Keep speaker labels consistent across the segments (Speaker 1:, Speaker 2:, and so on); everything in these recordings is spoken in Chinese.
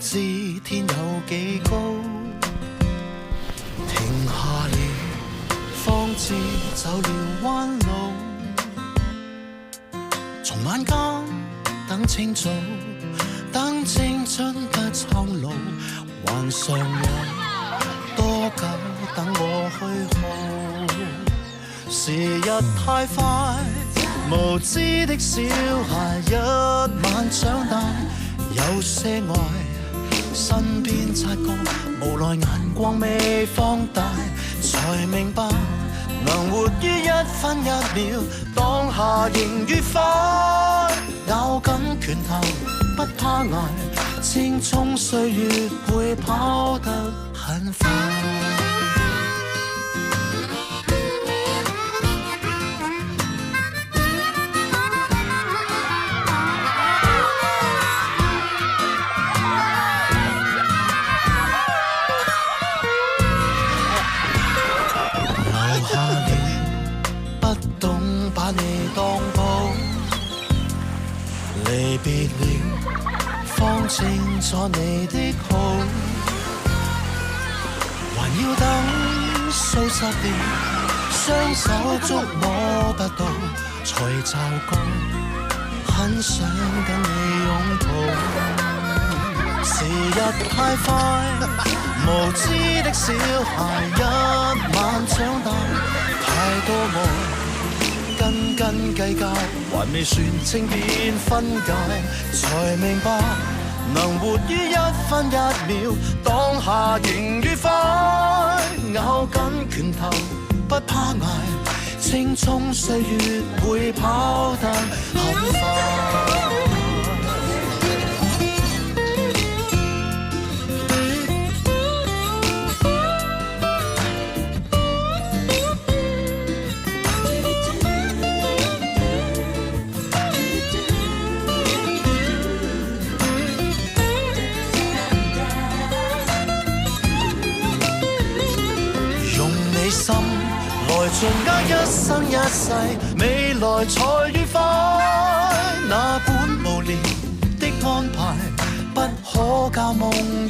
Speaker 1: 知天有幾高，停下了，方知走了彎路。從晚間等清早，等青春不蒼老，還尚有多久等我虛耗？時日太快，無知的小孩一晚長大，有些愛身邊察覺，無奈眼光未放大，才明白能活於一分一秒，當下仍愉快，咬緊拳頭不怕捱，青蔥歲月會跑得很快。把你當寶，離別了，方清楚你的好，還要等數十年，雙手觸摸不到，才驟覺很想跟你擁抱。時日太快，無知的小孩一晚長大，太多愛斤斤計較，還未算清便分解，才明白能活於一分一秒，當下仍愉快，咬緊拳頭不怕捱，青蔥歲月會跑得很快。來盡握一生一世，未來才愉快。那本無聊的安排，不可教夢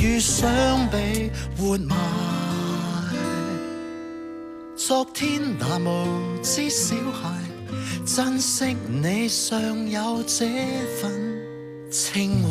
Speaker 1: 與想比活埋。昨天那無知小孩，珍惜你尚有這份情懷。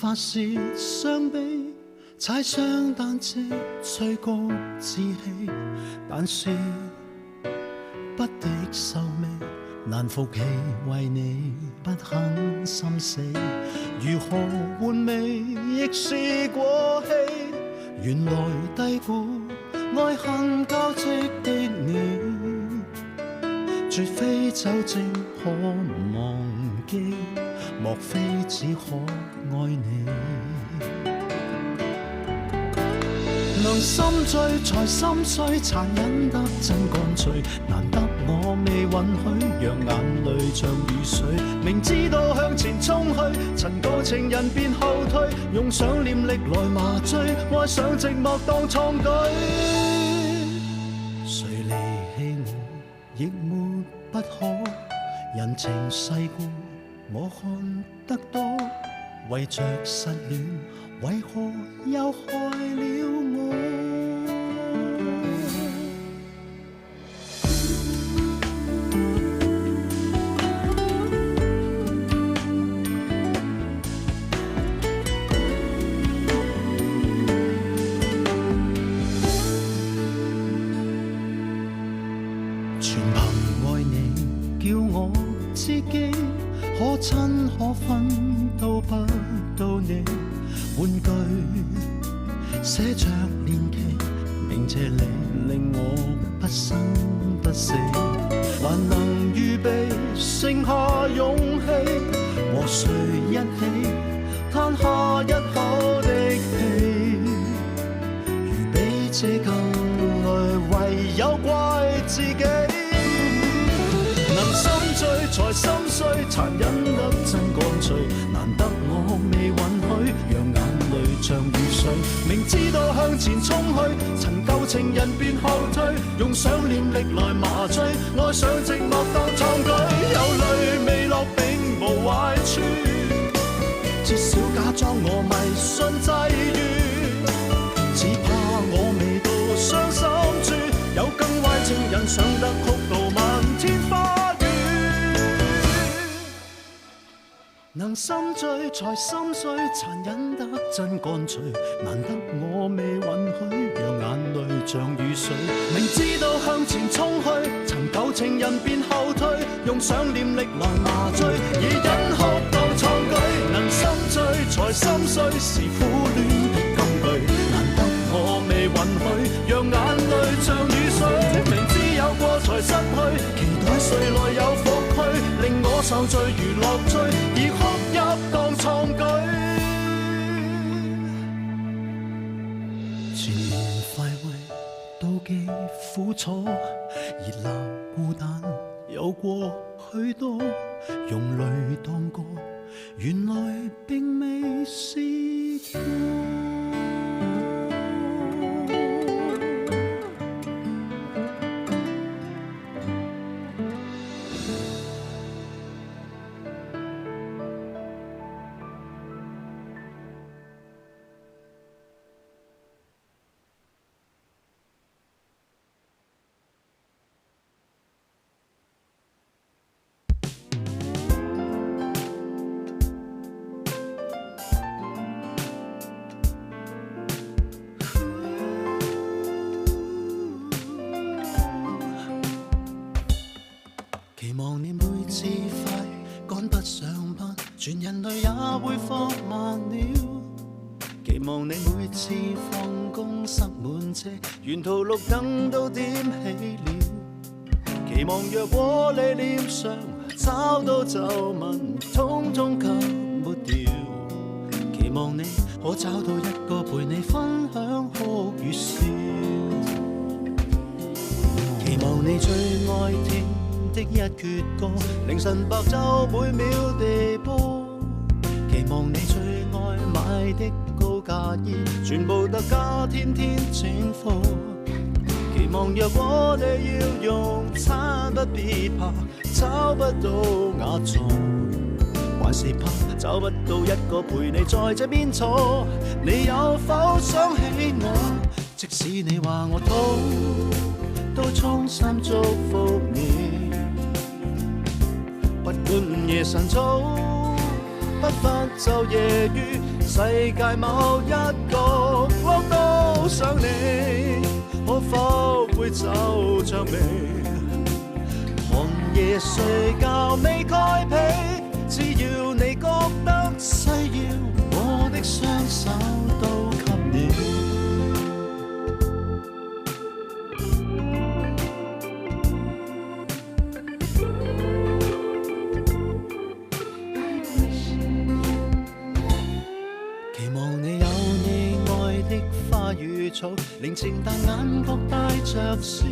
Speaker 1: 發洩傷悲，踩雙單車吹歌志氣，但是不敵愁味，難復氣為你不肯心死，如何換味亦是過氣，原來低估愛恨交織的你，絕非酒精可忘記，莫非只可愛你？能心醉才心碎，殘忍得真乾脆。難得我未允許，讓眼淚像雨水。明知道向前衝去，曾告情人便後退，用想念力來麻醉，愛上寂寞當創舉。誰離棄我，亦沒不可。人情世故，我看得多。為着失戀，為何又害了我？寫着年期，鳴謝你令我不生不死，還能預備剩下勇氣，和誰一起嘆下一口的氣，如比這更累，唯有怪自己。能心醉才心碎，殘忍得真乾脆，難得我未允許讓眼淚像雨水，明知道向前衝去，曾舊情人便後退，用想念力來麻醉，愛上寂寞當創舉，有淚未落並無壞處，至少假裝我迷信際遇，只怕我未到傷心處，有更壞情人想得哭到漫天花。能心醉才心碎，殘忍得真乾脆，難得我未允許讓眼淚像雨水，明知道向前衝去，曾舊情人便後退，用想念力來麻醉，以忍哭當創舉，能心醉才心碎，是苦戀的金句，難得我未允許讓眼淚像雨水，明知有過才失去，期待誰來有復去，令我受罪如樂趣，以哭泣當創舉。前面快慰妒忌苦楚，熱鬧孤單有過許多，用淚當歌，原來並未試過。期望你每次快趕不上班，全人類也會放慢了。期望你每次放工塞滿車，沿途綠燈都點起了。期望若果你臉上找到皺紋，通通吸抹掉。期望你可找到一個陪你分享哭與笑。期望你最愛聽的一闕歌，凌晨白晝每秒地播。期望你最愛買的高價衣，全部特價天天請貨。期望若果你要用餐，不必怕找不到雅座，還是怕找不到一個陪你在這邊坐。你有否想起我？即使你話我土，都衷心祝福你。不管午夜晨早，不分晝夜雨，世界某一角落都想你，可否會走着未？寒夜睡覺未蓋被，只要你覺得需要，我的雙手都給你。靈情但眼角帶着笑，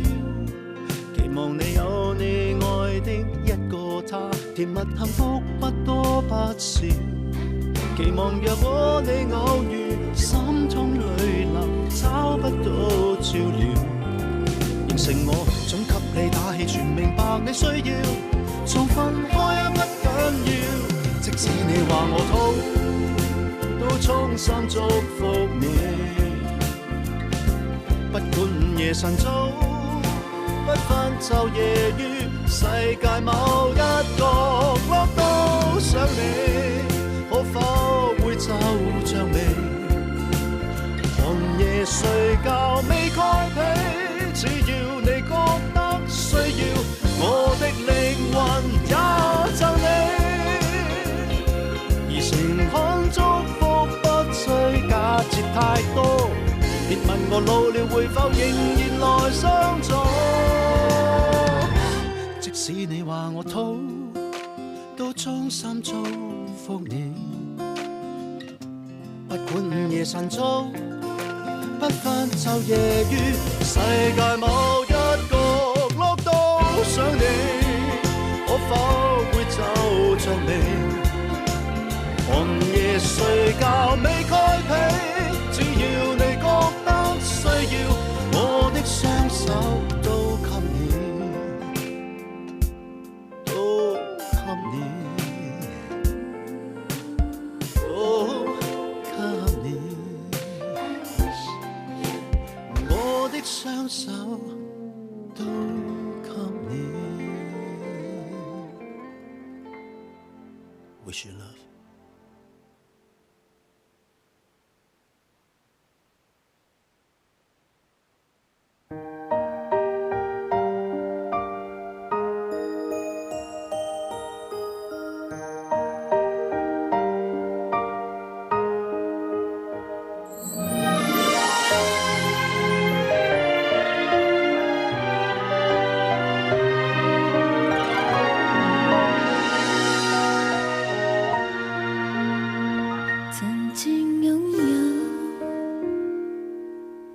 Speaker 1: 期望你有你愛的一個他，甜蜜幸福不多不少。期望若果你偶遇，心中淚流找不到照料，應承我總給你打氣，全明白你需要，從分開不緊要。即使你話我土，都衷心祝福你。不管午夜晨早，不分晝夜雨，世界某一角落都想你，可否會皺着眉？寒夜睡覺未蓋被，只要你覺得需要，我的靈魂也贈你。而誠懇祝福不需假設太多。否仍然來相助？即使你話我土，都衷心祝福你。不管午夜晨早，不分晝夜雨，世界某一角落都想你，可否會就着你？寒夜睡覺未蓋被，只要你覺得需要，我的雙手都給你，都給你，都給你，我的雙手都給你。Wish you love。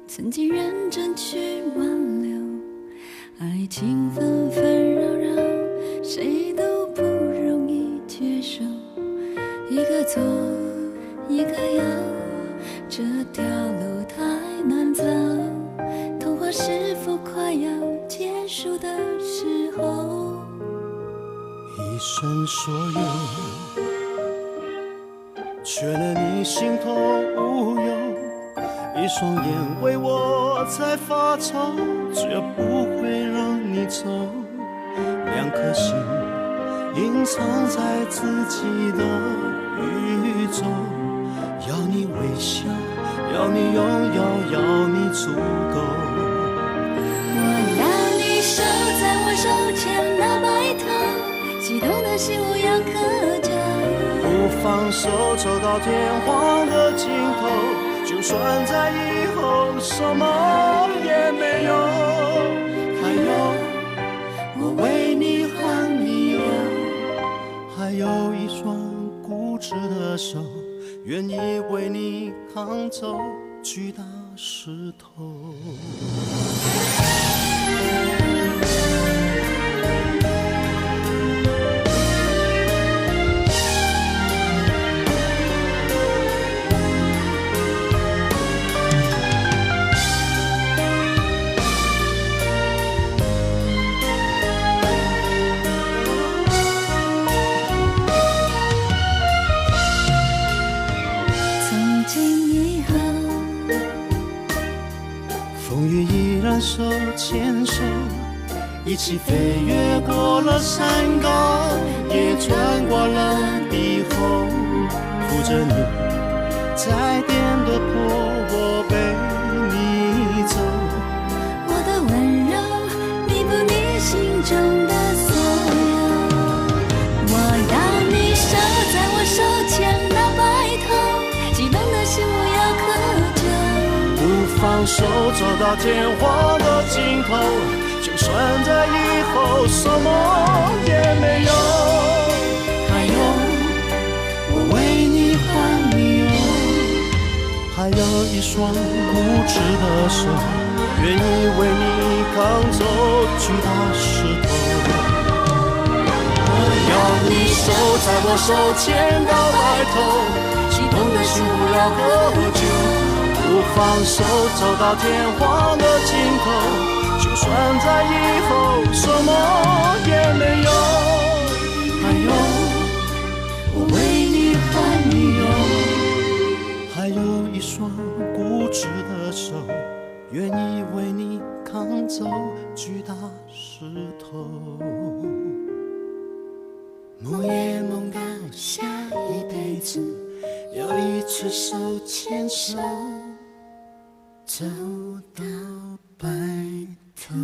Speaker 2: 曾经认真去挽留，爱情纷纷扰扰，谁都不容易接受。一个左，一个右，这条路太难走。童话是否快要结束的时候？
Speaker 1: 一生所有，缺了你心头无忧。一双眼为我在发愁，绝不会让你走。两颗心隐藏在自己的宇宙，要你微笑，要你拥有，要你足够。
Speaker 2: 我要你守在我手前那白头，激动的心无药可救。
Speaker 1: 不放手，走到天荒的尽头。就算在以后什么也没有，还有我为你换理由，还有一双固执的手，愿意为你扛走巨大石头。手牵手，一起飞越过了山高，也穿过了地后，扶着你在颠的坡，我陪你走。
Speaker 2: 我的温柔弥补你心中的所有，我要你守在我手前那白头，激动的心无药可救。
Speaker 1: 不放手，走到天荒的尽头，就算在以后什么也没有，还有我为你换理由，还有一双固执的手，愿意为你扛走巨大石头。我要你守在我手牵到白头，激动的心无药可救。不放手，走到天荒的尽头，就算在以后什么也没有，还有我为你换理由，还有一双固执的手，愿意为你扛走巨大石头。梦也梦到下一辈子，要一直手牵手走到白头。